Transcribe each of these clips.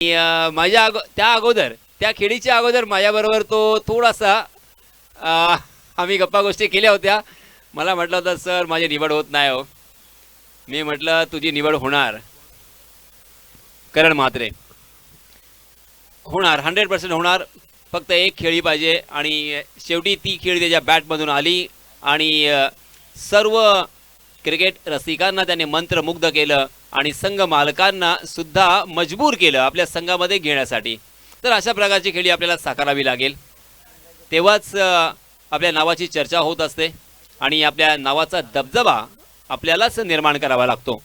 त्या अगोदर त्या खेळीच्या अगोदर माझ्याबरोबर तो थोडासा आम्ही गप्पा गोष्टी केल्या होत्या. मला म्हटलं होतं सर माझी निवड होत नाही हो. मी म्हटलं तुझी निवड होणार करण म्हात्रे, होणार 100% होणार. फक्त एक खेळी पाहिजे आणि शेवटी ती खेळी त्याच्या बॅटमधून आली आणि सर्व क्रिकेट रसिकांना त्याने मंत्रमुग्ध केलं आणि संघ मालकांना सुद्धा मजबूर केलं आपल्या संघामध्ये घेण्यासाठी. तर अशा प्रकारची खेळी आपल्याला साकारावी लागेल, तेव्हाच आपल्या नावाची चर्चा होत असते आणि आपल्या नावाचा दबदबा आपल्यालाच निर्माण करावा लागतो.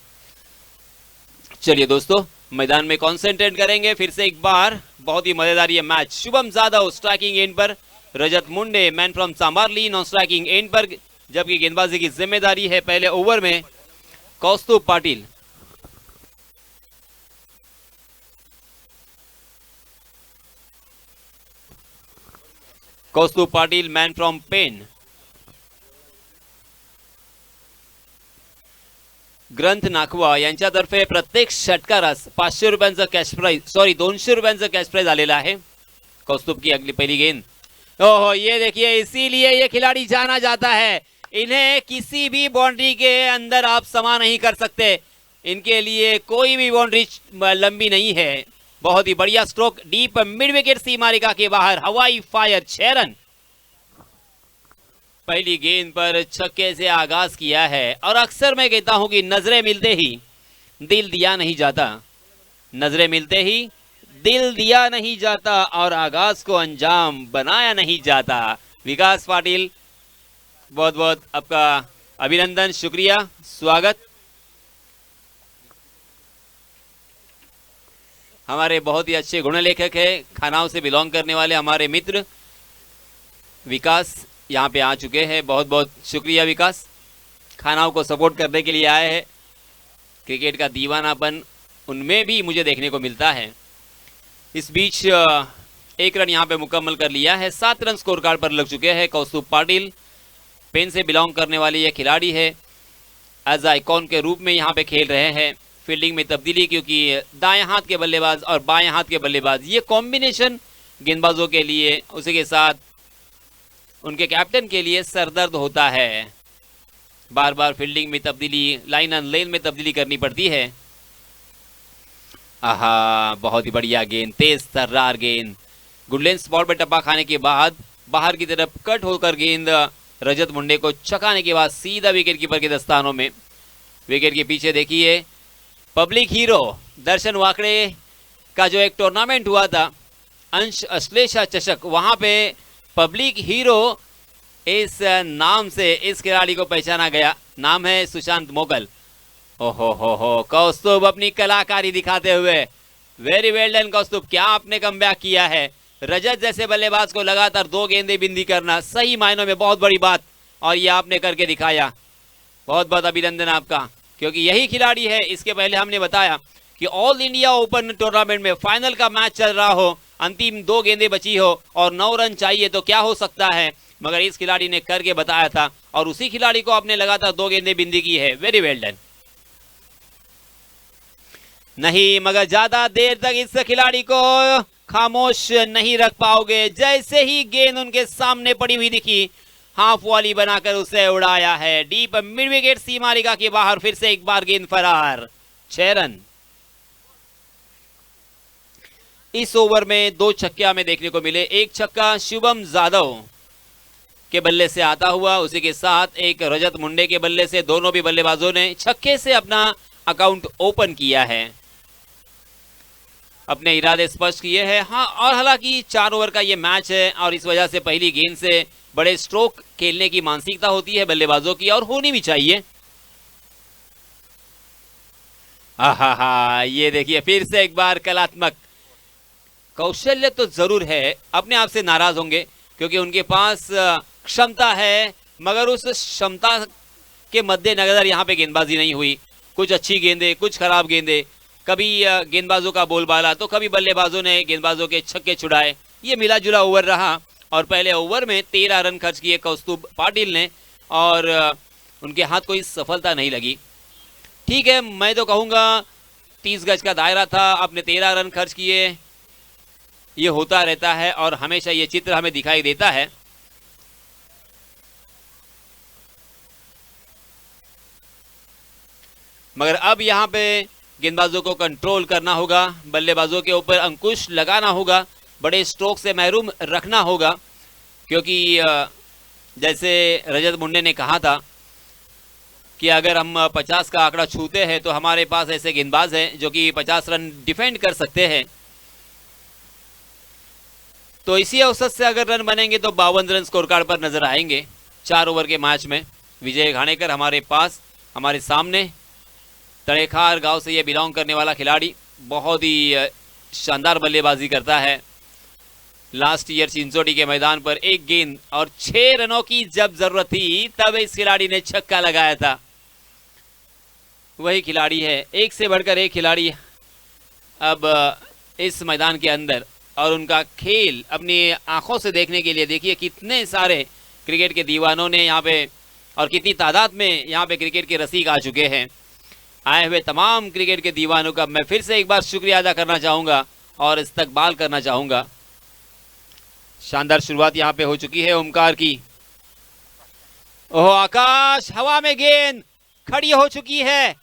चलिए दोस्तों, मैदान में कॉन्सेंट्रेट करेंगे. फिर से एक बार बहुत ही मजेदार ये match. Shubham Jadhav striking end पर, Rajat Munde man from Chambarli non striking end पर, जबकि गेंदबाजी की जिम्मेदारी है पहले ओवर में कौस्तुभ पाटिल. Kaustubh Patil man from Pen. ग्रंथ नाखवा यांच्यातर्फे प्रत्येक षटकारास 500 रुपयांचं कॅश प्राइज, सॉरी 200 रुपयांचं कॅश प्राइज आलेला आहे. कौस्तुभ की अगली पहली गेंद. ओहो, ये देखिए, इसीलिए ये खिलाड़ी जाना जाता है. इन्हें किसी भी बाउंड्री के अंदर आप समा नहीं कर सकते. इनके लिए कोई भी बाउंड्री लंबी नहीं है. बहुत ही बढ़िया स्ट्रोक, डीप मिड विकेट सीमारेखा के बाहर, हवाई फायर, 6 रन. पहली गेंद पर छक्के से आगाज किया है और अक्सर मैं कहता हूं कि नजरें मिलते ही दिल दिया नहीं जाता, नजरें मिलते ही दिल दिया नहीं जाता और आगाज को अंजाम बनाया नहीं जाता. विकास पाटिल, बहुत बहुत आपका अभिनंदन, शुक्रिया, स्वागत. हमारे बहुत ही अच्छे गुणलेखक है, खानाव से बिलोंग करने वाले हमारे मित्र विकास यहाँ पे आ चुके हैं. बहुत बहुत शुक्रिया विकास, खानाव को सपोर्ट करने के लिए आए हैं. क्रिकेट का दीवानापन उनमें भी मुझे देखने को मिलता है. इस बीच एक रन यहाँ पे मुकम्मल कर लिया है. 7 रन स्कोर कार्ड पर लग चुके हैं. कौस्तुभ पाटिल पेन से बिलोंग करने वाले ये खिलाड़ी है, एज आइकॉन के रूप में यहाँ पे खेल रहे हैं. फील्डिंग में तब्दीली, क्योंकि दाएं हाथ के बल्लेबाज और बाएं हाथ के बल्लेबाज, ये कॉम्बिनेशन गेंदबाजों के लिए, उसी के साथ उनके कैप्टन के लिए सरदर्द होता है. बार बार फील्डिंग में तब्दीली, लाइन एंड लेन में तब्दीली करनी पड़ती है. आहा, बहुत ही बढ़िया गेंद, तेज तर्रार गेंद. गुडलेन स्पॉट पर टप्पा खाने के बाद बाहर की तरफ कट होकर गेंद रजत मुंडे को छकाने के बाद सीधा विकेट कीपर के दस्तानों में. विकेट के पीछे देखिए पब्लिक हीरो दर्शन वाकड़े का जो एक टूर्नामेंट हुआ था, अंश अश्लेषा चषक, वहां पे पब्लिक हीरो इस नाम से इस खिलाड़ी को पहचाना गया. नाम है सुशांत मोगल. ओहो, कौस्तुभ अपनी कलाकारी दिखाते हुए, वेरी वेल डन कौस्तुभ, क्या आपने कमबैक किया है. रजत जैसे बल्लेबाज को लगातार 2 गेंदें बिंदी करना सही मायनों में बहुत बड़ी बात, और ये आपने करके दिखाया. बहुत बहुत अभिनंदन आपका, क्योंकि यही खिलाड़ी है. इसके पहले हमने बताया कि ऑल इंडिया ओपन टूर्नामेंट में फाइनल का मैच चल रहा हो, अंतिम 2 गेंदें बची हो और 9 रन चाहिए तो क्या हो सकता है, मगर इस खिलाड़ी ने करके बताया था और उसी खिलाड़ी को आपने लगातार 2 गेंदें बिंदी की है. Very well done. नहीं, मगर ज्यादा देर तक इस खिलाड़ी को खामोश नहीं रख पाओगे. जैसे ही गेंद उनके सामने पड़ी हुई दिखी, हाफ वॉली बनाकर उसे उड़ाया है. डीप मिड विकेट सीमारेखा के बाहर, फिर से एक बार गेंद फरार, 6 रन. इस ओवर में 2 छक्के हमें देखने को मिले. एक छक्का शुभम जाधव के बल्ले से आता हुआ, उसी के साथ एक रजत मुंडे के बल्ले से. दोनों भी बल्लेबाजों ने छक्के से अपना अकाउंट ओपन किया है, अपने इरादे स्पष्ट किए हैं. हाँ, और हालांकि 4 ओवर का ये मैच है और इस वजह से पहली गेंद से बड़े स्ट्रोक खेलने की मानसिकता होती है बल्लेबाजों की, और होनी भी चाहिए. आहा, ये देखिए फिर से एक बार कलात्मक कौशल्य तो जरूर है. अपने आप से नाराज होंगे क्योंकि उनके पास क्षमता है, मगर उस क्षमता के मद्देनजर यहाँ पे गेंदबाजी नहीं हुई. कुछ अच्छी गेंदें, कुछ खराब गेंदें, कभी गेंदबाजों का बोलबाला तो कभी बल्लेबाजों ने गेंदबाजों के छक्के छुड़ाए. ये मिला जुला ओवर रहा और पहले ओवर में 13 रन खर्च किए कौस्तुभ पाटिल ने और उनके हाथ कोई सफलता नहीं लगी. ठीक है, मैं तो कहूँगा 30 गज का दायरा था, आपने 13 रन खर्च किए। ये होता रहता है और हमेशा ये चित्र हमें दिखाई देता है। मगर अब यहां पे गेंदबाजों को कंट्रोल करना होगा, बल्लेबाजों के ऊपर अंकुश लगाना होगा, बड़े स्ट्रोक से महरूम रखना होगा, क्योंकि जैसे रजत मुंडे ने कहा था कि अगर हम 50 का आंकड़ा छूते हैं तो हमारे पास ऐसे गेंदबाज हैं जो कि 50 रन डिफेंड कर सकते हैं। तो इसी औसत से अगर रन बनेंगे तो 52 रन स्कोर कार्ड पर नजर आएंगे 4 ओवर के मैच में। विजय घाणेकर हमारे पास, हमारे सामने, तड़ेखार गांव से ये बिलोंग करने वाला खिलाड़ी बहुत ही शानदार बल्लेबाजी करता है। लास्ट ईयर चिंचोटी के मैदान पर एक गेंद और 6 रनों की जब जरूरत थी तब इस खिलाड़ी ने छक्का लगाया था। वही खिलाड़ी है, एक से बढ़कर एक खिलाड़ी अब इस मैदान के अंदर, और उनका खेल अपनी आंखों से देखने के लिए देखिए कितने सारे क्रिकेट के दीवानों ने यहाँ पे, और कितनी तादाद में यहाँ पे क्रिकेट के रसिक आ चुके हैं। आए हुए तमाम क्रिकेट के दीवानों का मैं फिर से एक बार शुक्रिया अदा करना चाहूंगा और इस्तकबाल करना चाहूंगा। शानदार शुरुआत यहाँ पे हो चुकी है ओमकार की। ओहो आकाश, हवा में गेंद खड़ी हो चुकी है।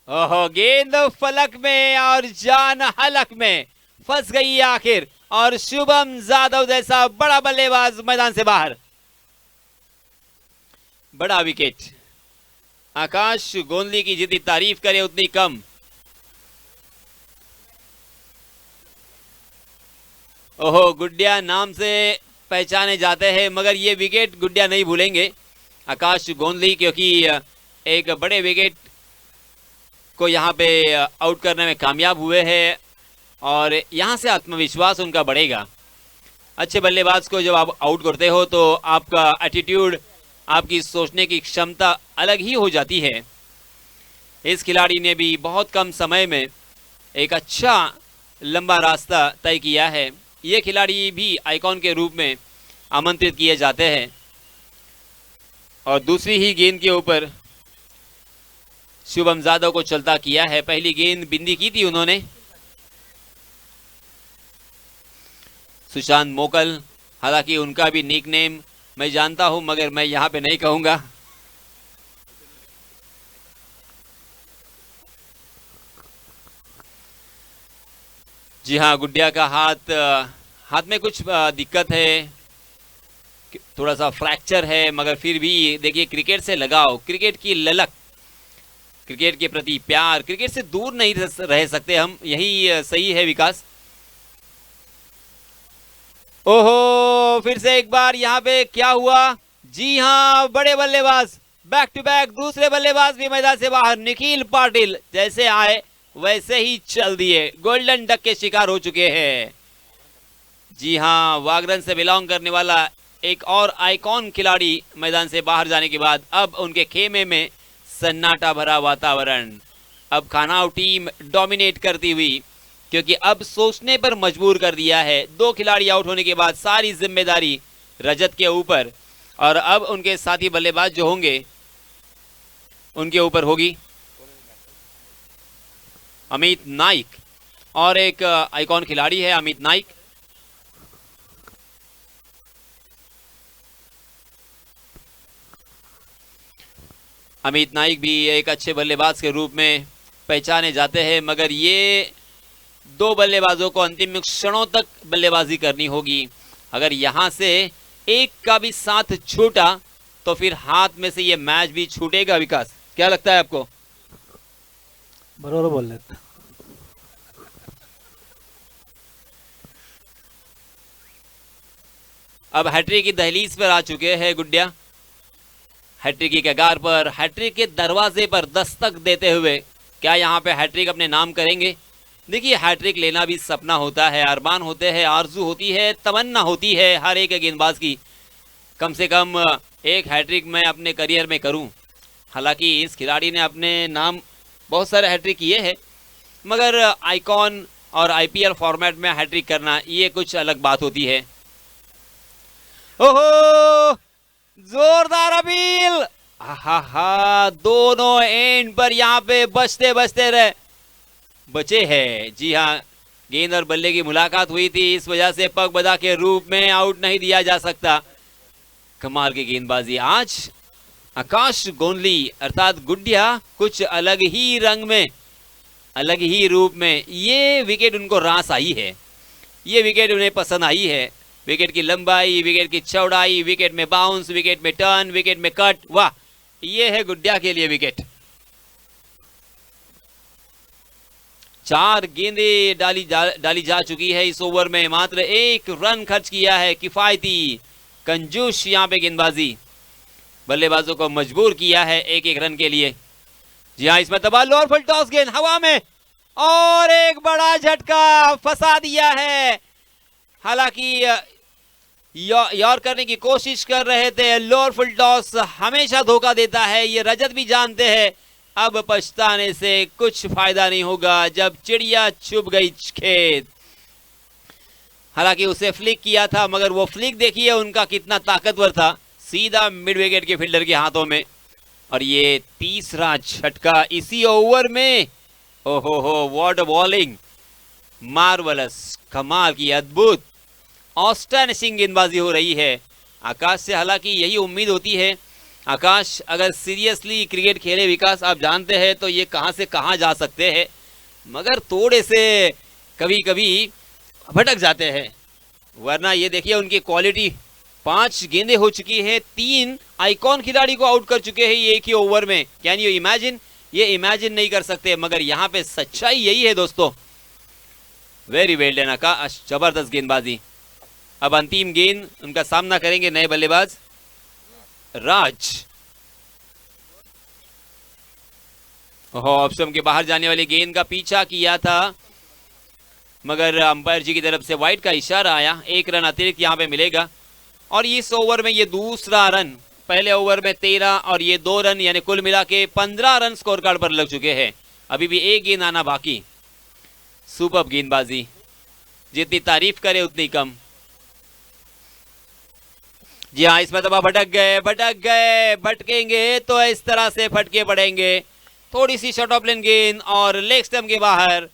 ओहो, गेंद फलक में और जान हलक में फंस गई है आखिर, और शुभम जादव जैसा बड़ा बल्लेबाज मैदान से बाहर। बड़ा विकेट। आकाश गोंदली की जितनी तारीफ करे उतनी कम। ओहो, गुड्डिया नाम से पहचाने जाते हैं, मगर ये विकेट गुड्डिया नहीं भूलेंगे आकाश गोंदली, क्योंकि एक बड़े विकेट को यहाँ पे आउट करने में कामयाब हुए हैं और यहाँ से आत्मविश्वास उनका बढ़ेगा। अच्छे बल्लेबाज को जब आप आउट करते हो तो आपका एटीट्यूड, आपकी सोचने की क्षमता अलग ही हो जाती है। इस खिलाड़ी ने भी बहुत कम समय में एक अच्छा लंबा रास्ता तय किया है। ये खिलाड़ी भी आइकॉन के रूप में आमंत्रित किए जाते हैं। और दूसरी ही गेंद के ऊपर शुभम जादव को चलता किया है। पहली गेंद बिंदी की थी उन्होंने। सुशांत मोकल, हालांकि उनका भी निक नेम मैं जानता हूं, मगर मैं यहां पे नहीं कहूंगा। जी हाँ, गुड्डिया का हाथ में कुछ दिक्कत है, थोड़ा सा फ्रैक्चर है, मगर फिर भी देखिए क्रिकेट से लगाव, क्रिकेट की ललक, क्रिकेट के प्रति प्यार, क्रिकेट से दूर नहीं रह सकते हम, यही सही है विकास। ओहो, फिर से एक बार यहाँ पे क्या हुआ? जी हाँ, बड़े बल्लेबाज बैक टू बैक, दूसरे बल्लेबाज भी मैदान से बाहर। निखिल पाटिल जैसे आए वैसे ही चल दिए, गोल्डन डक के शिकार हो चुके हैं। जी हाँ, वागरन से बिलोंग करने वाला एक और आइकॉन खिलाड़ी मैदान से बाहर जाने के बाद अब उनके खेमे में सन्नाटा भरा वातावरण। अब खानाव टीम डोमिनेट करती हुई, क्योंकि अब सोचने पर मजबूर कर दिया है। 2 खिलाड़ी आउट होने के बाद सारी जिम्मेदारी रजत के ऊपर, और अब उनके साथी बल्लेबाज जो होंगे उनके ऊपर होगी। अमित नाइक, और एक आइकॉन खिलाड़ी है अमित नाइक। अमित नाइक भी एक अच्छे बल्लेबाज के रूप में पहचाने जाते हैं, मगर ये 2 बल्लेबाजों को अंतिम क्षणों तक बल्लेबाजी करनी होगी। अगर यहां से एक का भी साथ छूटा तो फिर हाथ में से ये मैच भी छूटेगा। विकास, क्या लगता है आपको? बरोबर बोलले। अब हैट्रिक की दहलीज पर आ चुके हैं गुड्डिया। हैट्रिक की कगार पर, हैट्रिक के दरवाजे पर दस्तक देते हुए क्या यहाँ पे हैट्रिक अपने नाम करेंगे? देखिए, हैट्रिक लेना भी सपना होता है, अरमान होते हैं, आरजू होती है, तमन्ना होती है हर एक गेंदबाज की, कम से कम एक हैट्रिक मैं अपने करियर में करूं। हालांकि इस खिलाड़ी ने अपने नाम बहुत सारे हैट्रिक किए हैं, मगर आइकॉन और आईपीएल फॉर्मेट में हैट्रिक करना ये कुछ अलग बात होती है। ओहो, जोरदार अपील, हा दोनों एंड पर यहाँ पे बचते बचते रहे। बचे हैं। जी हाँ, गेंद और बल्ले की मुलाकात हुई थी, इस वजह से पगबदा के रूप में आउट नहीं दिया जा सकता। कमाल की गेंदबाजी आज आकाश गोंदली अर्थात गुड्डिया कुछ अलग ही रंग में, अलग ही रूप में ये विकेट उनको रास आई है, ये विकेट उन्हें पसंद आई है। विकेट की लंबाई, विकेट की चौड़ाई, विकेट में बाउंस, विकेट में टर्न, विकेट में कट, वाह, ये है गुड्डिया के लिए विकेट। 4 गेंदें डाली जा चुकी है इस ओवर में, मात्र 1 रन खर्च किया है। किफायती कंजूस यहां पे गेंदबाजी, बल्लेबाजों को मजबूर किया है 1-1 रन के लिए। जी हाँ, इसमें तबाह लोअर फुल टॉस गेंद हवा में और एक बड़ा झटका फंसा दिया है। हालांकि यॉर करने की कोशिश कर रहे थे, लोअर फुल टॉस हमेशा धोखा देता है, ये रजत भी जानते हैं। अब पछताने से कुछ फायदा नहीं होगा जब चिड़िया चुभ गई खेत। हालांकि उसे फ्लिक किया था, मगर वो फ्लिक देखिए उनका कितना ताकतवर था, सीधा मिड विकेट के फील्डर के हाथों में। और ये तीसरा झटका इसी ओवर में, ओहो हो, व्हाट बॉलिंग, मार्वलस, कमाल की अद्भुत ऑस्टनिशिंग गेंदबाजी हो रही है आकाश से। हालांकि यही उम्मीद होती है, आकाश अगर सीरियसली क्रिकेट खेले विकास, आप जानते हैं तो ये कहां से कहां जा सकते हैं, मगर थोड़े से कभी कभी भटक जाते हैं। वरना ये देखिए उनकी क्वालिटी, 5 गेंदें हो चुकी हैं, 3 आइकॉन खिलाड़ी को आउट कर चुके हैं ये एक ही ओवर में। Can you imagine? ये इमेजिन नहीं कर सकते, मगर यहां पे सच्चाई यही है दोस्तों। वेरी वेल डन आकाश, जबरदस्त गेंदबाजी। अब अंतिम गेंद उनका सामना करेंगे नए बल्लेबाज राज। ऑफ स्टंप के बाहर जाने वाली गेंद का पीछा किया था, मगर अंपायर जी की तरफ से वाइड का इशारा आया। 1 रन अतिरिक्त यहां पे मिलेगा और इस ओवर में ये दूसरा रन, पहले ओवर में 13 और ये 2 रन, यानी कुल मिला के 15 रन स्कोर कार्ड पर लग चुके हैं। अभी भी 1 गेंद आना बाकी। सुपर्ब गेंदबाजी, जितनी तारीफ करे उतनी कम। जी हाँ, इसमें तो भटक गए, भटकेंगे तो इस तरह से फटके पड़ेंगे। थोड़ी सी शॉर्ट ऑफ लेन गेंद और लेग स्टंप के बाहर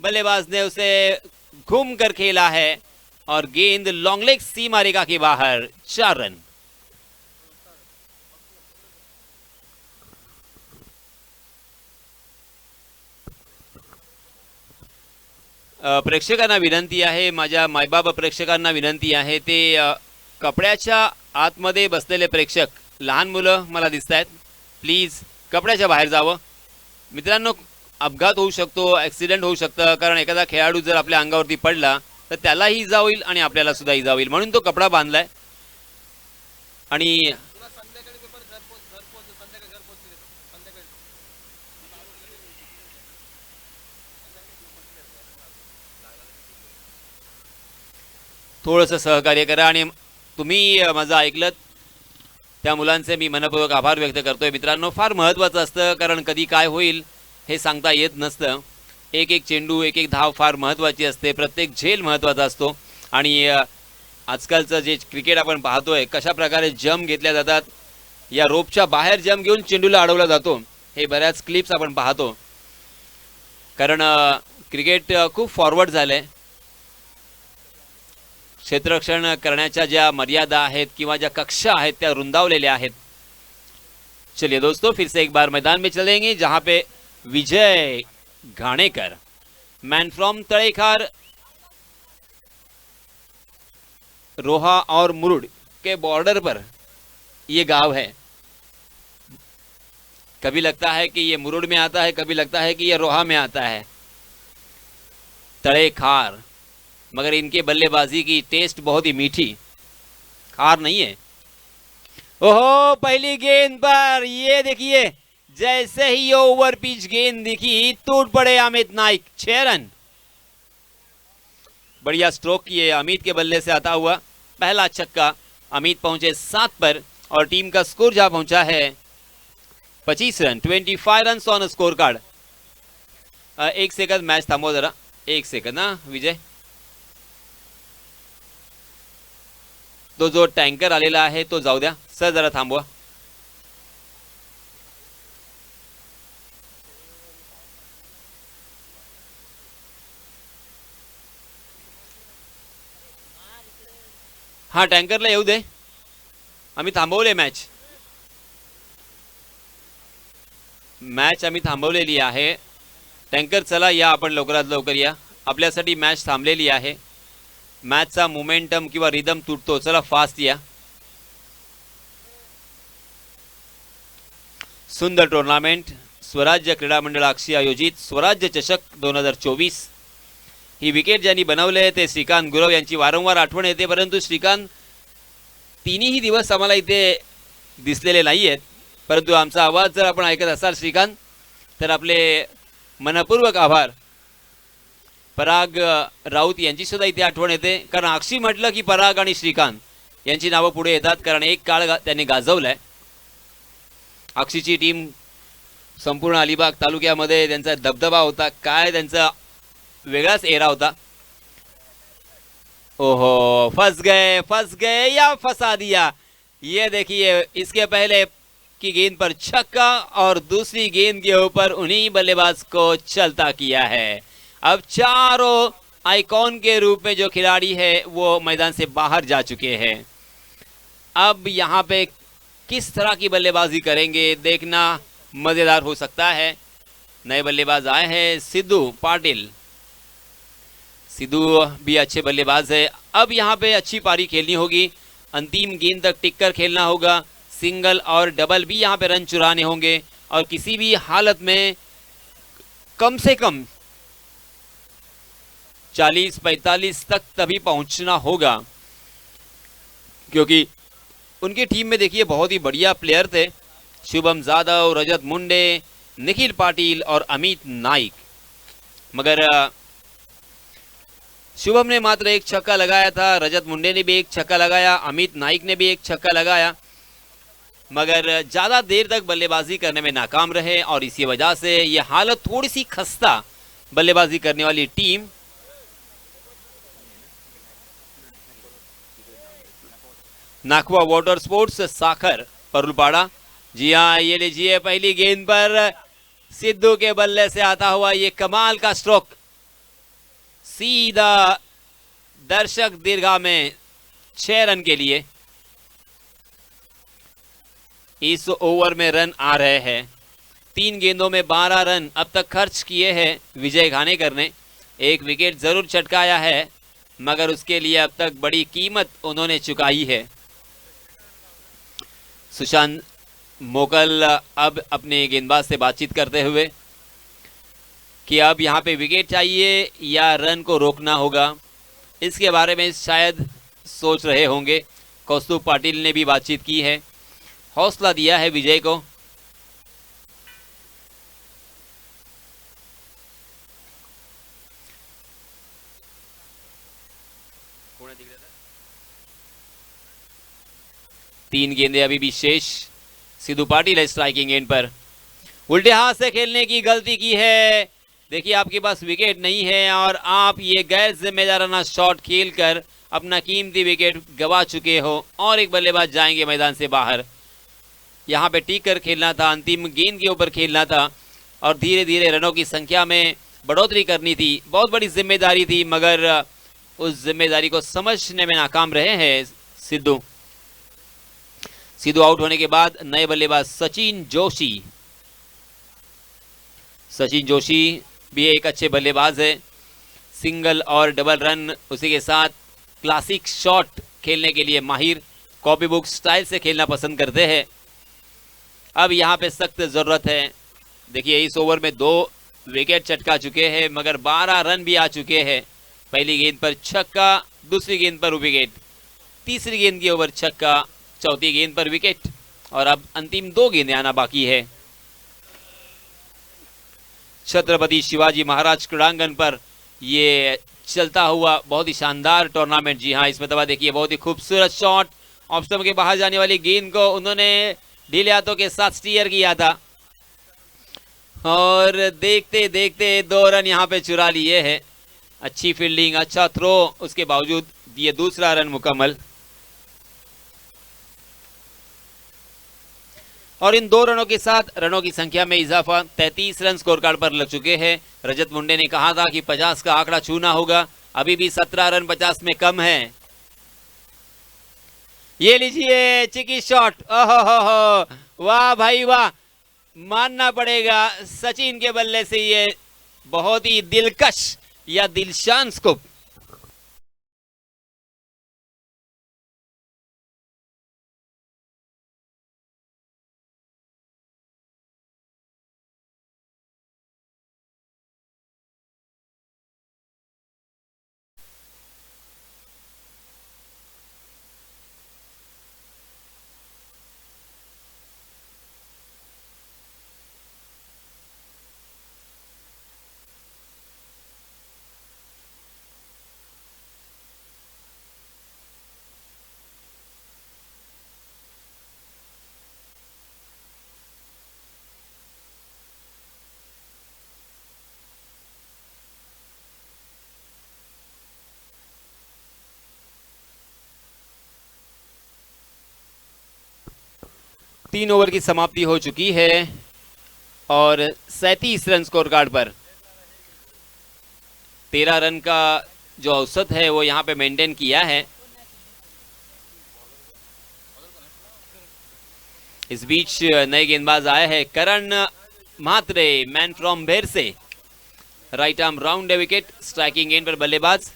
बल्लेबाज ने उसे घूम कर खेला है और गेंद लॉन्ग लेग सीमा रेखा के बाहर। 4 रन। प्रेक्षकांना विनंती आहे, माझ्या मायबाप प्रेक्षकांना विनंती आहे, ते कपड्याच्या आतमध्ये बसलेले प्रेक्षक, लहान मुलं मला दिसत आहेत, प्लीज कपड्याच्या बाहेर जावं। मित्रांनो, अपघात होऊ शकतो, ॲक्सिडेंट होऊ शकतं, कारण एखादा खेळाडू जर आपल्या अंगावरती पडला तर त्यालाही इजा होईल आणि आपल्याला सुद्धा इजा होईल, म्हणून तो कपडा बांधलाय। आणि थोडंसं सहकार्य करा आणि तुम्ही माझं ऐकलं त्या मुलांचे मी मनपूर्वक आभार व्यक्त करतोय। मित्रांनो, फार महत्त्वाचं असतं, कारण कधी काय होईल हे सांगता येत नसतं। एक एक चेंडू, एक एक धाव फार महत्त्वाची असते, प्रत्येक झेल महत्त्वाचा असतो। आणि आजकालचं जे क्रिकेट आपण पाहतोय, कशा प्रकारे जंप घेतल्या जातात, या रोपच्या बाहेर जंप घेऊन चेंडूला अडवला जातो, हे बऱ्याच क्लिप्स आपण पाहतो। कारण क्रिकेट खूप फॉरवर्ड झालंय। क्षेत्ररक्षण करण्याच्या ज्या मर्यादा आहेत किंवा ज्या कक्षा आहेत त्या रुंदावलेल्या आहेत। चलिए दोस्तों, फिर से एक बार मैदान में चलेंगे जहां पे विजय घाणेकर, मैन फ्रॉम तड़ेखार, रोहा और मुरुड के बॉर्डर पर ये गांव है। कभी लगता है कि ये मुरुड में आता है, कभी लगता है कि ये रोहा में आता है। तड़ेखार, मगर इनके बल्लेबाजी की टेस्ट बहुत ही मीठी, खार नहीं है। ओहो, पहली गेंद पर ये देखिए, जैसे ही ये ओवर पिच गेंद दिखी टूट पड़े अमित नाइक। 6 रन। बढ़िया स्ट्रोक किए अमित के बल्ले से आता हुआ पहला छक्का। अमित पहुंचे 7 पर और टीम का स्कोर जहां पहुंचा है 25 run, 25 run on score card. 1 second match थांबवा जरा, 1 सेकंड ना विजय। तो जो टँकर आलेला आहे तो जाऊ द्या सर, जरा थांबवा। हा टँकरला येऊ दे, आम्ही थांबवले मॅच आम्ही थांबवलेली आहे. टँकर चला या, आपण लवकरात लवकर या, आपल्यासाठी मॅच थांबलेली आहे. मॅचचा मोमेंटम किंवा रिदम तुटतो, चला फास्ट या. सुंदर टुर्नामेंट स्वराज्य क्रीडा मंडळाशी आयोजित स्वराज्य चषक 2024. ही विकेट ज्यांनी बनवले ते श्रीकांत गुरव यांची वारंवार आठवण येते, परंतु श्रीकांत तिन्ही दिवस आम्हाला इथे दिसलेले नाही आहेत. परंतु आमचा आवाज जर आपण ऐकत असाल श्रीकांत, तर आपले मनपूर्वक आभार. पराग राऊत यांची सुद्धा इथे आठवण येते, कारण अक्षी म्हटलं की पराग आणि श्रीकांत यांची नावं पुढे येतात, कारण एक काळ त्यांनी गाजवलाय. अक्षीची टीम संपूर्ण अलिबाग तालुक्यामध्ये त्यांचा दबदबा होता, काय त्यांचा वेगळाच एरा होता. ओहो, फंस गए या फंसा दिया. ये देखिए, इसके पहले की गेंद पर छक्का और दूसरी गेंद के ऊपर उन्हीं बल्लेबाज को चलता किया है. अब चारों आइकॉन के रूप में जो खिलाड़ी है वो मैदान से बाहर जा चुके हैं. अब यहाँ पे किस तरह की बल्लेबाजी करेंगे देखना मजेदार हो सकता है. नए बल्लेबाज आए हैं सिद्धू पाटिल. सिद्धू भी अच्छे बल्लेबाज है. अब यहाँ पे अच्छी पारी खेलनी होगी, अंतिम गेंद तक टिक कर खेलना होगा. सिंगल और डबल भी यहाँ पे रन चुराने होंगे, और किसी भी हालत में कम से कम 40-45 तक तभी पहुंचना होगा, क्योंकि उनकी टीम में देखिए बहुत ही बढ़िया प्लेयर थे. शुभम जाधव, रजत मुंडे, निखिल पाटिल और अमित नाइक. मगर शुभम ने मात्र एक छक्का लगाया था, रजत मुंडे ने भी एक छक्का लगाया, अमित नाइक ने भी एक छक्का लगाया, मगर ज़्यादा देर तक बल्लेबाजी करने में नाकाम रहे. और इसी वजह से ये हालत थोड़ी सी खस्ता बल्लेबाजी करने वाली टीम. नाखवा वाटर स्पोर्ट्स साखर परुलपाड़ा. जी हाँ, ये लीजिए, पहली गेंद पर सिद्धू के बल्ले से आता हुआ ये कमाल का स्ट्रोक, सीधा दर्शक दीर्घा में 6 रन के लिए. इस ओवर में रन आ रहे हैं. 3 गेंदों में 12 रन अब तक खर्च किए हैं विजय घानेकर ने. एक विकेट जरूर चटकाया है, मगर उसके लिए अब तक बड़ी कीमत उन्होंने चुकाई है. सुशांत मोकल अब अपने गेंदबाज से बातचीत करते हुए कि अब यहाँ पे विकेट चाहिए या रन को रोकना होगा, इसके बारे में शायद सोच रहे होंगे. कौस्तुभ पाटिल ने भी बातचीत की है, हौसला दिया है विजय को. तीन गेंदे अभी भी शेष. सिद्धू पाटिल है स्ट्राइकिंग एंड पर. उल्टे हाथ से खेलने की गलती की है. देखिए, आपके पास विकेट नहीं है और आप ये गैर जिम्मेदाराना शॉट खेलकर अपना कीमती विकेट गवा चुके हो, और एक बल्लेबाज जाएंगे मैदान से बाहर. यहाँ पे टिक कर खेलना था, अंतिम गेंद के ऊपर खेलना था, और धीरे धीरे रनों की संख्या में बढ़ोतरी करनी थी. बहुत बड़ी जिम्मेदारी थी, मगर उस जिम्मेदारी को समझने में नाकाम रहे हैं सिद्धू. सिद्धू आउट होने के बाद नए बल्लेबाज सचिन जोशी. सचिन जोशी भी एक अच्छे बल्लेबाज है. सिंगल और डबल रन, उसी के साथ क्लासिक शॉट खेलने के लिए माहिर, कॉपी बुक स्टाइल से खेलना पसंद करते हैं. अब यहाँ पे सख्त ज़रूरत है. देखिए, इस ओवर में 2 विकेट चटका चुके हैं, मगर 12 रन भी आ चुके हैं. पहली गेंद पर छक्का, दूसरी गेंद पर विकेट, तीसरी गेंद के ओवर छक्का, चौथी गेंद पर विकेट, और अब अंतिम 2 गेंदें आना बाकी है. छत्रपति शिवाजी महाराज क्रीड़ांगन पर ये चलता हुआ बहुत ही शानदार टूर्नामेंट. जी हाँ, इसमें दबा देखिए, बहुत ही खूबसूरत शॉट. ऑफ स्टंप के बाहर जाने वाली गेंद को उन्होंने ढीले हाथों के साथ स्टीयर किया था, और देखते देखते 2 रन यहाँ पे चुरा लिए हैं. अच्छी फील्डिंग, अच्छा थ्रो, उसके बावजूद ये दूसरा रन मुकम्मल. और इन 2 रनों के साथ रनों की संख्या में इजाफा, 33 रन स्कोर कार्ड पर लग चुके हैं. रजत मुंडे ने कहा था कि 50 का आंकड़ा छूना होगा, अभी भी 17 रन 50 में कम है. ये लीजिए चिकी शॉट, ओहो हो, वाह भाई वाह, मानना पड़ेगा सचिन के बल्ले से ये बहुत ही दिलकश या दिलशान स्कूप। तीन ओवर की समाप्ति हो चुकी है और 37 रन स्कोर कार्ड पर। 13 रन का जो औसत है वो यहाँ पे मेंटेन किया है। इस बीच नए गेंदबाज आए हैं, करण म्हात्रे, मैन फ्रॉम भेर से, right arm round wicket, striking end पर बल्लेबाज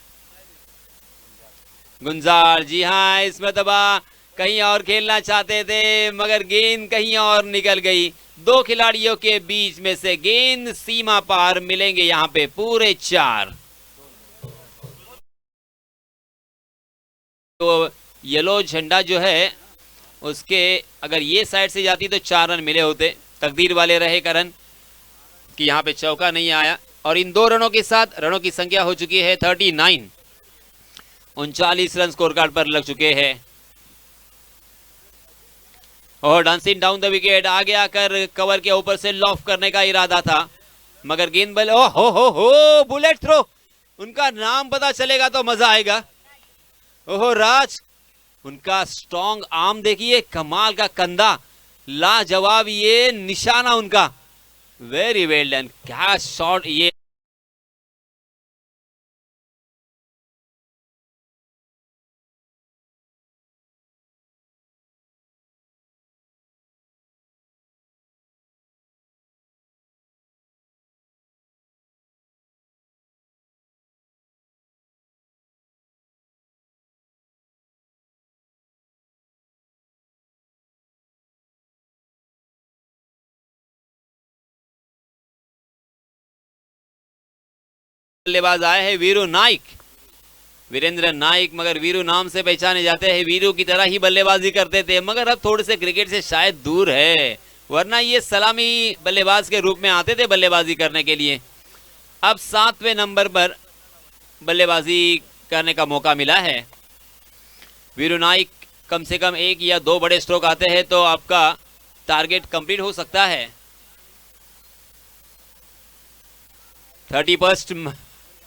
गुंजार। जी हाँ, इसमें तबा कहीं और खेलना चाहते थे मगर गेंद कहीं और निकल गई। दो खिलाड़ियों के बीच में से गेंद सीमा पार, मिलेंगे यहाँ पे पूरे 4। तो येलो झंडा जो है उसके अगर ये साइड से जाती तो 4 रन मिले होते। तकदीर वाले रहे करण कि यहाँ पे चौका नहीं आया और इन 2 रनों के साथ रनों की संख्या हो चुकी है 39। 39 रन स्कोर कार्ड पर लग चुके हैं और डांसिंग डाउन द विकेट, आगे आकर कवर के ऊपर से लॉफ करने का इरादा था मगर गेंद बल, ओ हो बुलेट थ्रो। उनका नाम पता चलेगा तो मजा आएगा। ओहो राज, उनका स्ट्रॉन्ग आर्म देखिए, कमाल का कंधा, लाजवाब ये निशाना उनका, वेरी वेल डन, क्या शॉट ये। बल्लेबाज आए हैं वीरू नाइक, वीरेंद्र नाइक, मगर वीरू नाम से पहचाने जाते हैं। वीरू की तरह ही बल्लेबाजी करते थे मगर अब थोड़े से क्रिकेट से शायद दूर है, वरना ये सलामी बल्लेबाज के रूप में आते थे बल्लेबाजी करने के लिए। अब 7वें नंबर पर बल्लेबाजी करने का मौका मिला है वीरू नाइक। कम से कम 1 या 2 बड़े स्ट्रोक आते हैं तो आपका टारगेट कंप्लीट हो सकता है। 31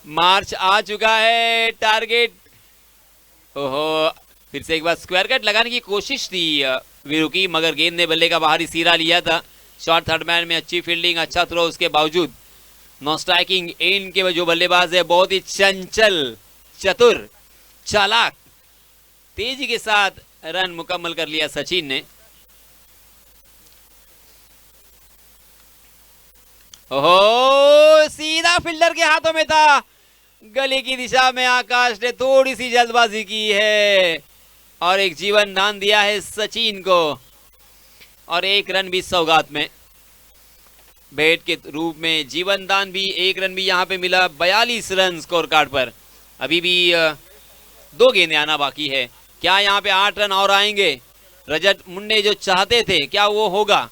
मार्च आ चुका है, टारगेट, ओहो, फिर से एक बार स्क्वायर कट लगाने की कोशिश थी वीरू की मगर गेंद ने बल्ले का बाहरी सिरा लिया था। शॉर्ट थर्ड मैन में अच्छी फील्डिंग, अच्छा थ्रो, उसके बावजूद नो स्ट्राइकिंग एंड के जो बल्लेबाज है बहुत ही चंचल, चतुर, चालाक, तेजी के साथ रन मुकम्मल कर लिया सचिन ने। ओहो, सीधा फील्डर के हाथों में था, गली की दिशा में आकाश ने थोड़ी सी जल्दबाजी की है और एक जीवन दान दिया है सचिन को और 1 रन भी सौगात में, बैट के रूप में जीवन दान भी, 1 रन भी यहाँ पे मिला। 42 रन स्कोर कार्ड पर, अभी भी 2 गेंदें आना बाकी है। क्या यहाँ पे 8 रन और आएंगे? रजत मुंडे जो चाहते थे क्या वो होगा?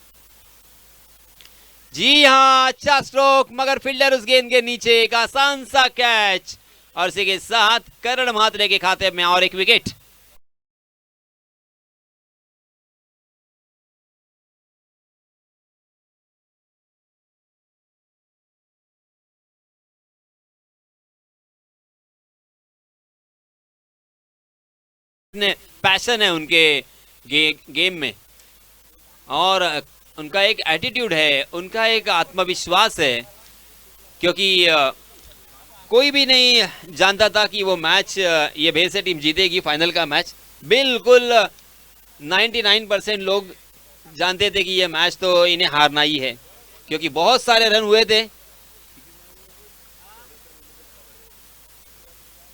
जी हाँ, अच्छा स्ट्रोक मगर फील्डर उस गेंद के नीचे, एक आसान सा कैच और इसी के साथ करण म्हात्रे के खाते में और 1 विकेट। पैशन है उनके गेम में और उनका एक एटीट्यूड है, उनका एक आत्मविश्वास है, क्योंकि कोई भी नहीं जानता था कि वो मैच, ये भेल से टीम जीतेगी फाइनल का मैच। बिल्कुल 99% लोग जानते थे कि ये मैच तो इन्हें हारना ही है, क्योंकि बहुत सारे रन हुए थे।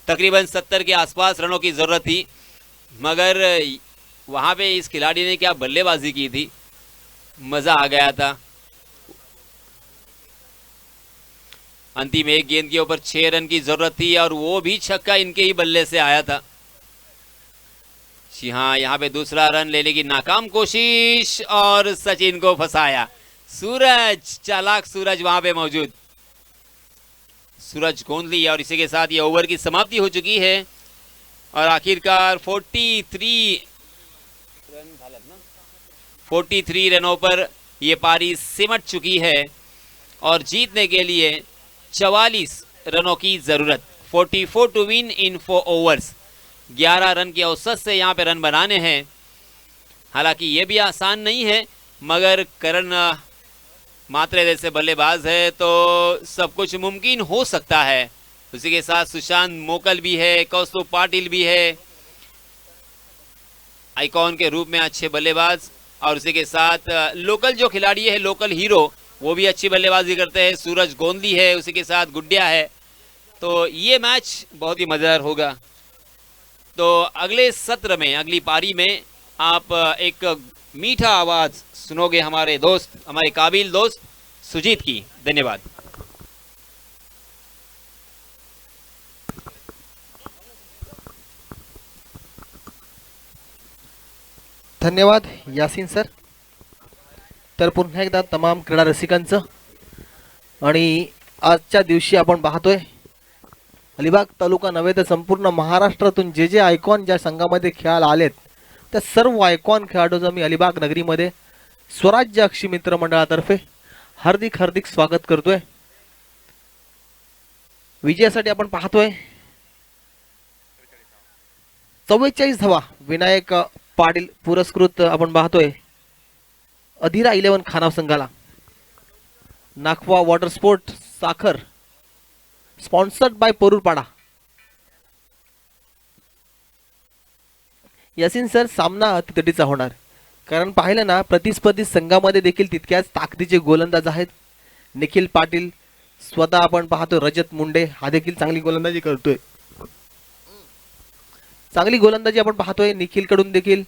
तकरीबन 70 के आसपास रनों की जरूरत थी, मगर वहां पे इस खिलाड़ी ने क्या बल्लेबाजी की थी, मजा आ गया था। अंतिम एक गेंद के ऊपर 6 रन की जरूरत थी और वो भी छक्का इनके ही बल्ले से आया था। जी हाँ, यहाँ पे दूसरा रन लेने की नाकाम कोशिश और सचिन को फंसाया। सूरज, चालाक सूरज वहां पे मौजूद, सूरज गोंदली, और इसी के साथ ये ओवर की समाप्ति हो चुकी है। और आखिरकार 43 रनों पर ये पारी सिमट चुकी है और जीतने के लिए 44 रनों की जरूरत। 44 to win in 4 overs. 11 run के औसत से यहाँ पे रन बनाने हैं। हालांकि ये भी आसान नहीं है, मगर करण मात्रे जैसे बल्लेबाज है तो सब कुछ मुमकिन हो सकता है। उसी के साथ सुशांत मोकल भी है, कौस्तुभ पाटिल भी है, आइकॉन के रूप में अच्छे बल्लेबाज। और उसी के साथ लोकल जो खिलाड़ी है, लोकल हीरो, वो भी अच्छी बल्लेबाजी करते हैं। सूरज गोंदली है, उसी के साथ गुड्डिया है। तो ये मैच बहुत ही मजेदार होगा। तो अगले सत्र में, अगली पारी में आप एक मीठा आवाज सुनोगे हमारे दोस्त, हमारे काबिल दोस्त सुजीत की। धन्यवाद। धन्यवाद यासीन सर. तर पुन्हा एकदा तमाम क्रीडा रसिकांचं आणि आजच्या दिवशी आपण पाहतोय अलिबाग तालुका नव्हे तर संपूर्ण महाराष्ट्रातून जे जे आयकॉन ज्या संघामध्ये खेळायला आलेत त्या सर्व आयकॉन खेळाडूंचं मी अलिबाग नगरीमध्ये स्वराज्य अक्षी मित्र मंडळातर्फे हार्दिक हार्दिक स्वागत करतोय. विजयासाठी आपण पाहतोय 44 धावा विनायक पाटील पुरस्कृत आपण पाहतोय अधिरा 11 खानाव संघाला. नाखवा वॉटर स्पोर्ट साखर स्पॉन्सर्ड बाय पोरुरपाडा. यासीन सर, सामना अतितटीचा होणार, कारण पाहिलं ना प्रतिस्पर्धी संघामध्ये देखील तितक्याच ताकदीचे गोलंदाज आहेत. निखिल पाटील स्वतः आपण पाहतो, रजत मुंडे हा देखील चांगली गोलंदाजी करतोय. चांगली गोलंदाजी आपण पाहतोय निखिल कडून देखील.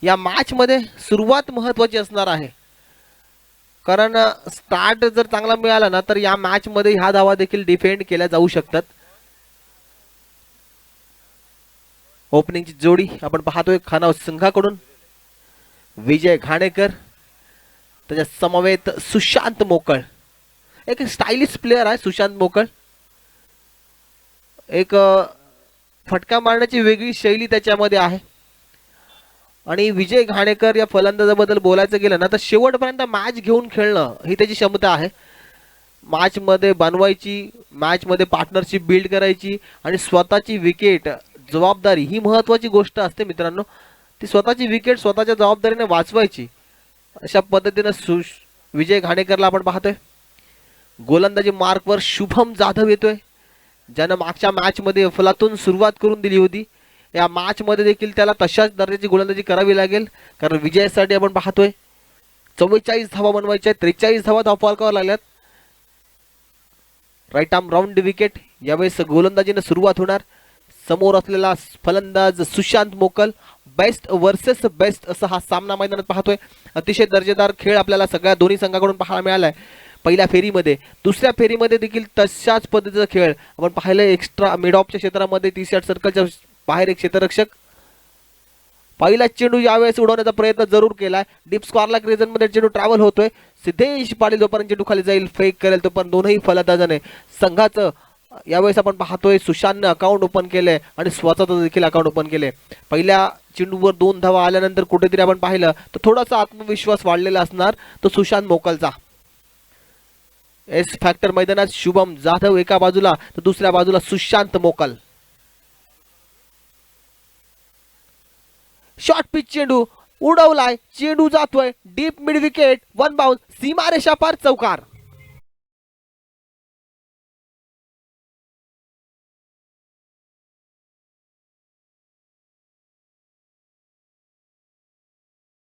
या मॅच मध्ये सुरुवात महत्त्वाची असणार आहे, कारण स्टार्ट जर चांगला मिळाला ना तर या मॅच मध्ये ह्या धावा देखील डिफेंड केल्या जाऊ शकतात. ओपनिंगची जोडी आपण पाहतोय खानाव संघाकडून विजय घाणेकर, त्याच्या समवेत सुशांत मोकळ. एक स्टाइलिश प्लेयर आहे सुशांत मोकळ. एक फटका मारण्याची वेगळी शैली त्याच्यामध्ये आहे. आणि विजय घाणेकर या फलंदाजाबद्दल बोलायचं गेलं ना तर शेवटपर्यंत मॅच घेऊन खेळणं ही त्याची क्षमता आहे. मॅच मध्ये बनवायची, मॅच मध्ये पार्टनरशिप बिल्ड करायची आणि स्वतःची विकेट जबाबदारी ही महत्त्वाची गोष्ट असते मित्रांनो. ती स्वतःची विकेट स्वतःच्या जबाबदारीने वाचवायची. अशा पद्धतीने विजय घाणेकरला आपण पाहतोय. गोलंदाजी मार्कवर शुभम जाधव येतोय, ज्यानं मागच्या मॅच मध्ये अफलातून सुरुवात करून दिली होती. या मॅच मध्ये देखील त्याला तशाच दर्जाची गोलंदाजी करावी लागेल, कारण विजयासाठी आपण पाहतोय 44 धावा बनवायच्या. 43 धावा धावफलकावर लागल्यात. Right arm round wicket. यावेळेस गोलंदाजीने सुरुवात होणार. समोर असलेला फलंदाज सुशांत मोकल. बेस्ट वर्सेस बेस्ट असा हा सामना मैदानात पाहतोय. अतिशय दर्जेदार खेळ आपल्याला सगळ्या दोन्ही संघाकडून पाहायला मिळालाय पहिल्या फेरीमध्ये. दुसऱ्या फेरीमध्ये देखील तशाच पद्धतीचा खेळ आपण पाहिलं. एक्स्ट्रा मिड ऑफच्या क्षेत्रामध्ये 30 सर्कलच्या बाहेर एक क्षेत्ररक्षक. पहिला चेंडू यावेळेस उडवण्याचा प्रयत्न जरूर केलाय. डीप स्क्वेअरला क्रेजन मध्ये चेंडू ट्रॅव्हल होतोय. सिद्धेश पाटील जोपर्यंत चेंडू खाली जाईल, फेक करेल, तोपर्यंत दोनही फलंदाजाने संघाचं यावेळेस आपण पाहतोय सुशांतने अकाउंट ओपन केलंय आणि स्वतःचं देखील अकाउंट ओपन केलंय. पहिल्या चेंडूवर 2 धावा आल्यानंतर कुठेतरी आपण पाहिलं तर थोडासा आत्मविश्वास वाढलेला असणार तो सुशांत मोकलचा. एस फॅक्टर मैदानात शुभम जाधव एका बाजूला तर दुसऱ्या बाजूला सुशांत मोकल. शॉर्ट पिच चेंडू उडवलाय, चेंडू जातोय डीप मिड विकेट. 1 बाउंस, सीमारेषा पार चौकार.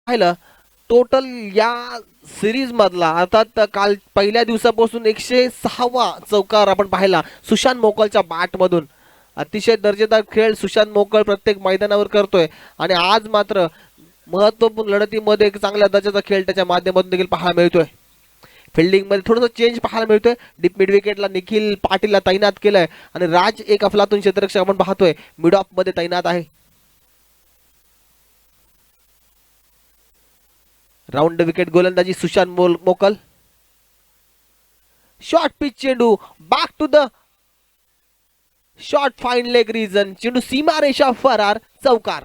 पाहिलं टोटल या सिरीज मधला अर्थात काल पहिल्या दिवसापासून 106वा चौकार आपण पाहिला सुशांत मोकलच्या बॅट मधून. अतिशय दर्जेदार खेळ सुशांत मोकल प्रत्येक मैदानावर करतोय आणि आज मात्र महत्त्वपूर्ण लढतीमध्ये एक चांगल्या दर्जाचा खेळ त्याच्या माध्यमातून देखील पाहायला मिळतोय. फिल्डिंग मध्ये थोडंसं चेंज पाहायला मिळतोय. डीप मिड विकेटला निखिल पाटीलला तैनात केलंय आणि राज एक अफलातून क्षेत्ररक्षक आपण पाहतोय मिड ऑफ मध्ये तैनात आहे. राऊंड विकेट गोलंदाजी सुशांत मोकल. शॉर्ट पिच चेंडू back to the short fine leg region. चेंडू सीमारेषा फरार चौकार.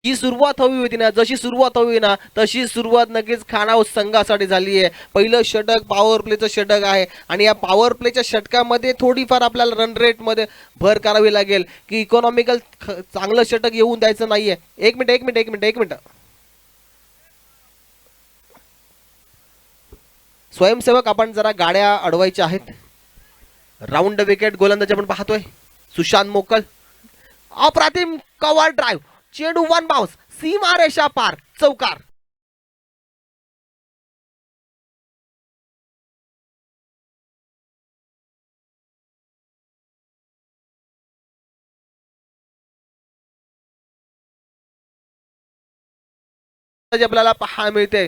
जी सुरुवात हवी होती ना, जशी सुरुवात हवी ना तशी सुरुवात नक्कीच खानाव संघासाठी झाली आहे. पहिलं षटक पॉवर प्लेचं षटक आहे आणि या पॉवर प्लेच्या षटकामध्ये थोडीफार आपल्याला रन रेट मध्ये भर करावी लागेल की इकॉनॉमिकल चांगलं षटक येऊन द्यायचं नाहीये. एक मिनिट स्वयंसेवक आपण जरा गाड्या अडवायच्या आहेत. राऊंड विकेट गोलंदाजी आपण पाहतोय सुशांत मोकल. अप्रतिम कव्हर ड्राईव्ह. चेंडू वन बाउन्स सीमारेषा पार चौकार. आपल्याला पाहायला मिळते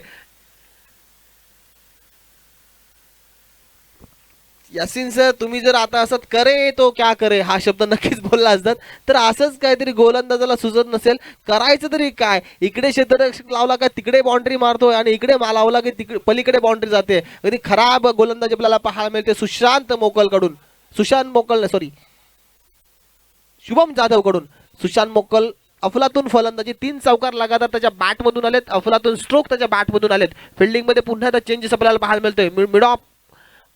यासिन सर, तुम्ही जर आता असत करे तो क्या करे हा शब्द नक्कीच बोलला असतात तर असंच काहीतरी गोलंदाजाला सुचत नसेल. करायचं तरी काय, इकडे क्षेत्ररक्षक लावला का तिकडे बाउंड्री मारतोय आणि इकडे लावला की तिकडे पलीकडे बाउंड्री जाते. कधी खराब गोलंदाजी आपल्याला पाहायला मिळते शुभम जाधव कडून. सुशांत मोकल अफलातून फलंदाजी 3 चौकार लगातार त्याच्या बॅट मधून आलेत. अफलातून स्ट्रोक त्याच्या बॅट मधून आलेत. फिल्डिंग मध्ये पुन्हा एकदा चेंजेस आपल्याला पाहायला मिळतोय. मिड ऑफ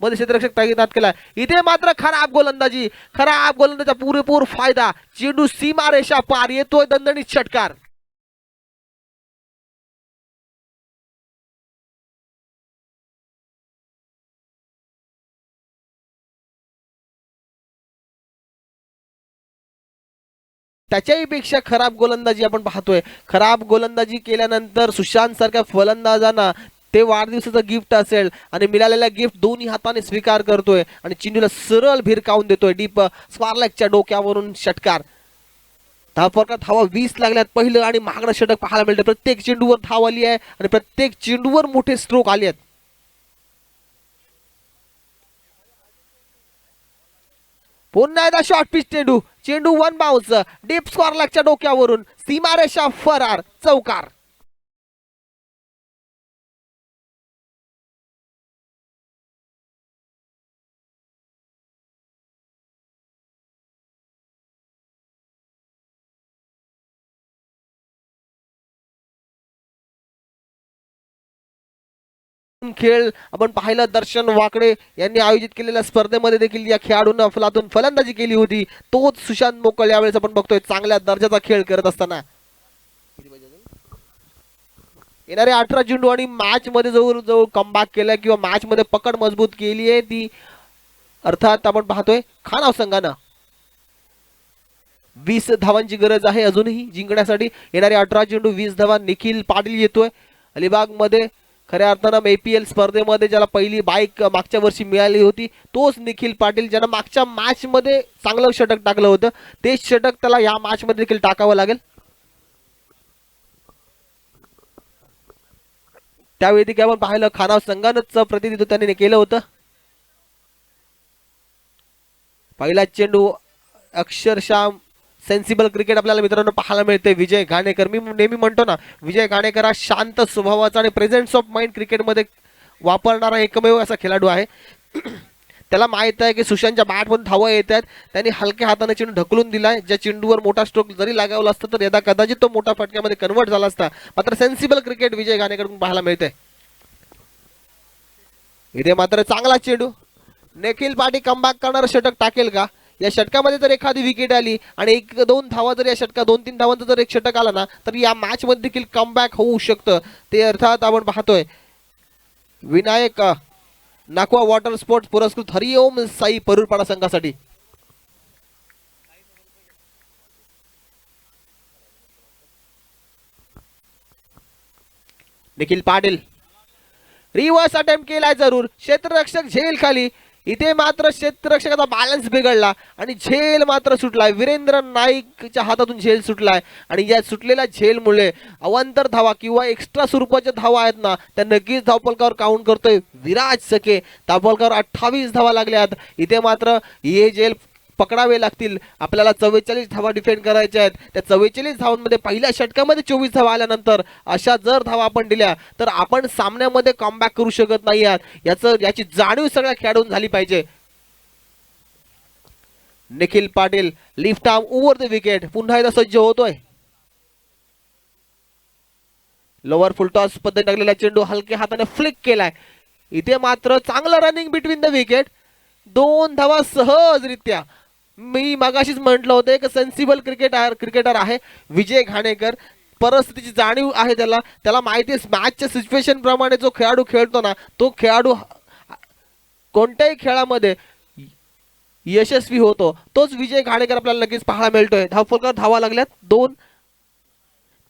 मध्ये क्षेत्ररक्षक तैनात केला. इथे मात्र खराब गोलंदाजीचा पुरेपूर फायदा. चेंडू सीमारेषा पार येतोय दणदणीत षटकार. त्याच्याही पेक्षा खराब गोलंदाजी आपण पाहतोय. खराब गोलंदाजी केल्यानंतर सुशांत सारख्या फलंदाजांना ते वाढदिवसाचं गिफ्ट असेल आणि मिळालेल्या गिफ्ट दोन्ही हाताने स्वीकार करतोय आणि चेंडूला सरळ भिरकावून देतोय. डीप स्क्वारलेगच्या डोक्यावरून षटकार. धावफरकात धावा 20 लागल्यात. पहिलं आणि महागडं षटक पाहायला मिळतं. प्रत्येक चेंडूवर धाव आली आहे आणि प्रत्येक चेंडूवर मोठे स्ट्रोक आले आहेत. पुन्हा एकदा शॉर्ट पिच चेंडू वन बाउन्स डीप स्क्वारलेगच्या डोक्यावरून सीमारेषा फरार चौकार. खेळ आपण पाहिलं दर्शन वाकडे यांनी आयोजित केलेल्या स्पर्धेमध्ये देखील या खेळाडूंना अफलातून फलंदाजी केली होती. तोच सुशांत मोकल यावेळेस आपण बघतोय चांगल्या दर्जाचा खेळ करत असताना. येणारे 18 चेंडू आणि मॅच मध्ये जवळ कमबॅक केलाय किंवा मॅच मध्ये पकड मजबूत केली आहे ती अर्थात आपण पाहतोय खानाव संघानं. 20 धावांची गरज आहे अजूनही जिंकण्यासाठी. येणारे 18 चेंडू 20 धावा. निखिल पाटील येतोय अलिबाग मध्ये. खऱ्या अर्थानं APL स्पर्धेमध्ये ज्याला पहिली बाईक मागच्या वर्षी मिळाली होती तोच निखिल पाटील ज्यानं मागच्या मॅच मध्ये चांगलं षटक टाकलं होतं. तेच षटक त्याला या मॅच मध्ये देखील टाकावं लागेल. त्यावेळी देखील आपण पाहिलं खानाव संघानंच प्रतिनिधित्व त्यांनी केलं होतं. पहिला चेंडू अक्षरशः सेन्सिबल क्रिकेट आपल्याला मित्रांनो पाहायला मिळते. विजय घाणेकर, मी नेहमी म्हणतो ना विजय घाणेकर हा शांत स्वभावाचा आणि प्रेझेन्स ऑफ माइंड क्रिकेटमध्ये वापरणारा एकमेव असा खेळाडू आहे. त्याला माहित आहे की सुशांतच्या बॅटमधून धावा येत आहेत. त्यांनी हलक्या हाताने चेंडू ढकलून दिलाय. ज्या चेंडूवर मोठा स्ट्रोक जरी लागावला असता तर यदा कदाचित तो मोठा फटक्यामध्ये कन्वर्ट झाला असता. मात्र सेन्सिबल क्रिकेट विजय घाणेकरकडून पाहायला मिळते. इथे मात्र चांगला चेंडू. निखिल पाटील कमबॅक करणारा षटक टाकेल का? या षटकामध्ये जर एखादी विकेट आली आणि 1-2 धावा जर या षटका 2-3 धावांचा जर एक षटक आला ना तर या मॅच मध्ये देखील कमबॅक होऊ शकतं. ते अर्थात आपण पाहतोय विनायक नाकवा वॉटर स्पोर्ट्स पुरस्कृत हरिओम साई परूरपाडा संघासाठी. निखिल पाटील रिव्हर्स अटेम्प्ट केलाय जरूर, क्षेत्ररक्षक झेल खाली. इथे मात्र क्षेत्ररक्षकाचा बॅलन्स बिघडला आणि झेल मात्र सुटलाय. वीरेंद्र नाईकच्या हातातून झेल सुटलाय आणि या सुटलेल्या झेलमुळे अवांतर धावा किंवा एक्स्ट्रा स्वरूपाच्या धावा आहेत ना, त्या नक्कीच धावफलकावर काउंट करतोय विराज सके. धावफलकावर 28 धावा लागल्यात. इथे मात्र हे झेल पकडावे लागतील. आपल्याला 44 धावा डिफेंड करायच्या आहेत. त्या 44 धावांमध्ये पहिल्या षटकामध्ये 24 धावा आल्यानंतर अशा जर धावा आपण दिल्या तर आपण सामन्यामध्ये कमबॅक करू शकत नाही आहात. याची जाणीव सगळ्या खेळाडूंना झाली पाहिजे. Nikhil Patil lift arm over the wicket पुन्हा एकदा सज्ज होतोय. लोअर फुलटॉस पद्धतीने टाकलेला चेंडू हलक्या हाताने फ्लिक केलाय. इथे मात्र चांगलं रनिंग बिटवीन द विकेट. 2 धावा सहजरित्या. मी मागाशीच म्हटलं होतं एक सेन्सिबल क्रिकेटर आहे विजय घाणेकर. परिस्थितीची जाणीव आहे त्याला माहिती आहे मॅचच्या सिच्युएशन प्रमाणे जो खेळाडू खेळतो ना, तो खेळाडू कोणत्याही खेळामध्ये यशस्वी होतो. तोच विजय घाणेकर आपल्याला नक्कीच पाहायला मिळतोय. धावफलकावर धावा लागल्यात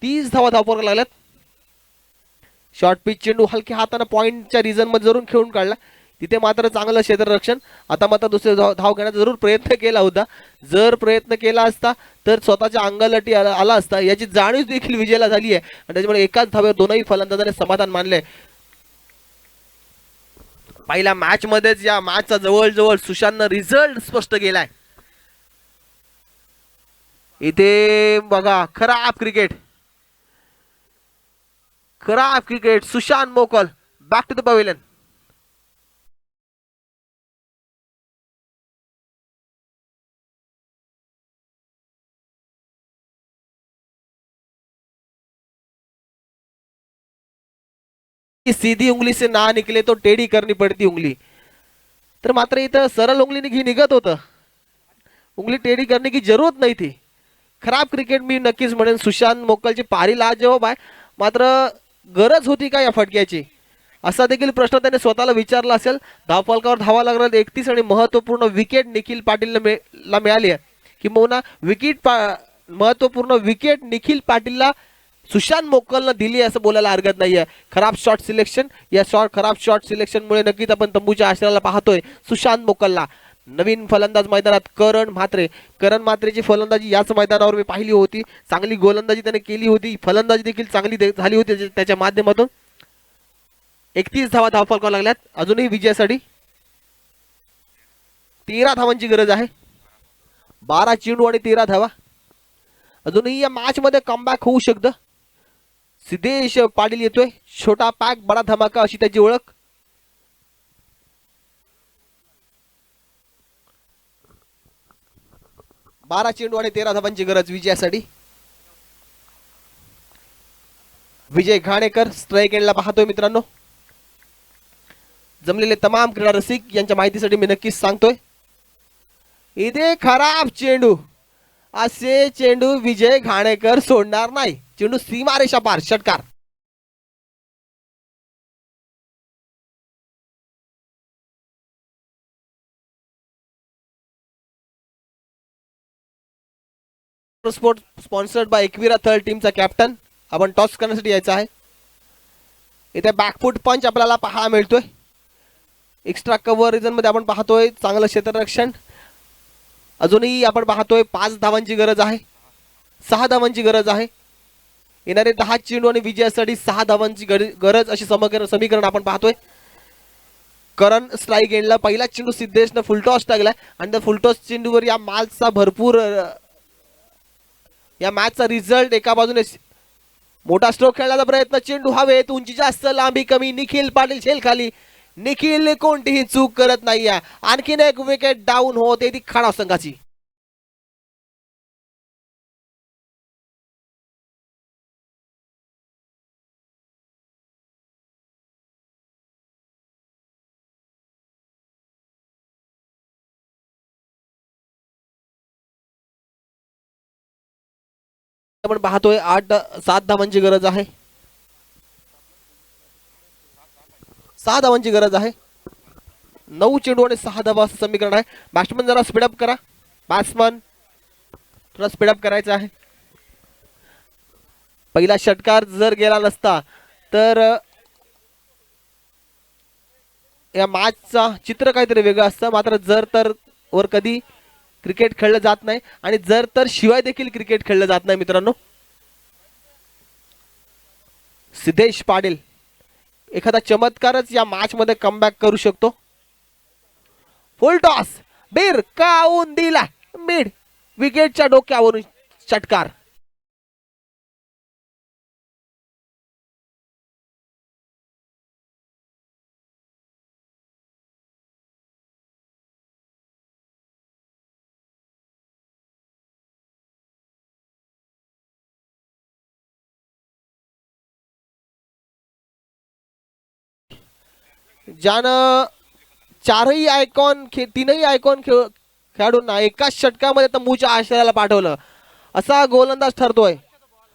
30 धावा धावफलकावर लागल्यात. शॉर्ट पिच चेंडू हलक्या हाताने पॉइंटच्या रिजन मध्ये जरूर खेळून काढला. तिथे मात्र चांगलं क्षेत्ररक्षण. आता मात्र दुसरे धाव घेण्याचा जरूर प्रयत्न केला होता. जर प्रयत्न केला असता तर स्वतःच्या अंगालटी आला असता याची जाणीव देखील विजयाला झाली आहे आणि त्याच्यामुळे एकाच धाव्यावर दोनही फलंदाजाने समाधान मानले. पहिल्या मॅच मध्येच या मॅचचा जवळजवळ सुशांतनं रिझल्ट स्पष्ट केलाय. इथे बघा खराब क्रिकेट सुशांत मोकल बॅक टू द पवेलियन. सीधी उंगली से ना निकले तो टेढ़ी करनी पड़ती उंगली. तर मात्र इथं सरळ उंगली निघत होतं. उंगली टेढ़ी करने की जरूरत नाही थी. खराब क्रिकेट मी नक्कीच म्हणेन. सुशांत मोकलची पारी लाजवाब आहे. मात्र गरज होती का या फटक्याची असा देखील प्रश्न त्याने स्वतःला विचारला असेल. धावफलकावर धावा लागणार 31 आणि महत्वपूर्ण विकेट निखिल पाटीलला मिळाली आहे. किंबहुना महत्वपूर्ण विकेट निखिल पाटीलला सुशांत मोकलनं दिली असं बोलायला हरकत नाहीये. खराब शॉट सिलेक्शन. खराब शॉट सिलेक्शन मुळे नक्कीच आपण तंबूच्या आश्रयाला पाहतोय सुशांत मोकलला. नवीन फलंदाज मैदानात करण म्हात्रेची फलंदाजी याच मैदानावर मी पाहिली होती. चांगली गोलंदाजी त्याने केली होती. फलंदाजी देखील चांगली झाली होती त्याच्या माध्यमातून. 31 धावा धावफलकावर लागल्यात. अजूनही विजयासाठी 13 धावांची गरज आहे. 12 चेंडू आणि 13 धावा. अजूनही या मॅच मध्ये कमबॅक होऊ शकतं. सिद्धेश पाटील येतोय. छोटा पॅक बडा धमाका अशी त्याची ओळख. बारा चेंडू आणि 13 धावांची गरज विजयासाठी. विजय घाणेकर स्ट्राईक एंडला पाहतोय मित्रांनो. जमलेले तमाम क्रीडा रसिक यांच्या माहितीसाठी मी नक्कीच सांगतोय इथे खराब चेंडू. असे चेंडू विजय घाणेकर सोडणार नाही. चेंडू सीमारेषा पार. षटकार. Sport sponsored by Ekvira third टीमचा कॅप्टन. आपण टॉस करण्यासाठी यायचा आहे. इथे बॅकफुट पंच आपल्याला पाहायला मिळतोय. एक्स्ट्रा कव्हर रिजन मध्ये आपण पाहतोय चांगलं क्षेत्ररक्षण. अजूनही आपण पाहतोय 5 धावांची गरज आहे. 6 धावांची गरज आहे. येणारे 10 चेंडू आणि विजयासाठी 6 धावांची गरज अशी समीकरण आपण पाहतोय. करण स्ट्राईक एंडला. पहिला चेंडू सिद्धेशनं फुलटॉस टाकलाय आणि त्या फुलटॉस चेंडूवर या मॅचचा रिझल्ट एका बाजूने मोठा स्ट्रोक खेळण्याचा प्रयत्न. चेंडू हवेत. उंची जास्त लांबी कमी. निखिल पाटील झेल खाली. निखिल कोणतीही चूक करत नाहीये. आणखीन एक विकेट डाऊन होते ती खडाव संघाची. आपण पाहतोय 7 धावांची गरज आहे. 6 धावांची गरज आहे. 9 चेंडू आणि 6 धावा असं समीकरण आहे. बॅट्समन जरा स्पीडअप करा. बॅट्समन थोडा स्पीडअप करायचा आहे. पहिला षटकार जर गेला नसता तर या मॅचचा चित्र काहीतरी वेगळं असतं. मात्र जर तर वर कधी क्रिकेट खेळलं जात नाही आणि जर तर शिवाय देखील क्रिकेट खेळलं जात नाही मित्रांनो. सिद्धेश पाटील एखादा चमत्कारच या मॅच मध्ये कमबॅक करू शकतो. फुल टॉस बीर काऊन दिला मिड विकेटच्या डोक्यावरून षटकार. ज्यानं तीनही आयकॉन खेळाडूंना एकाच षटकामध्ये तंबूच्या आश्रयाला पाठवलं असा गोलंदाज ठरतोय.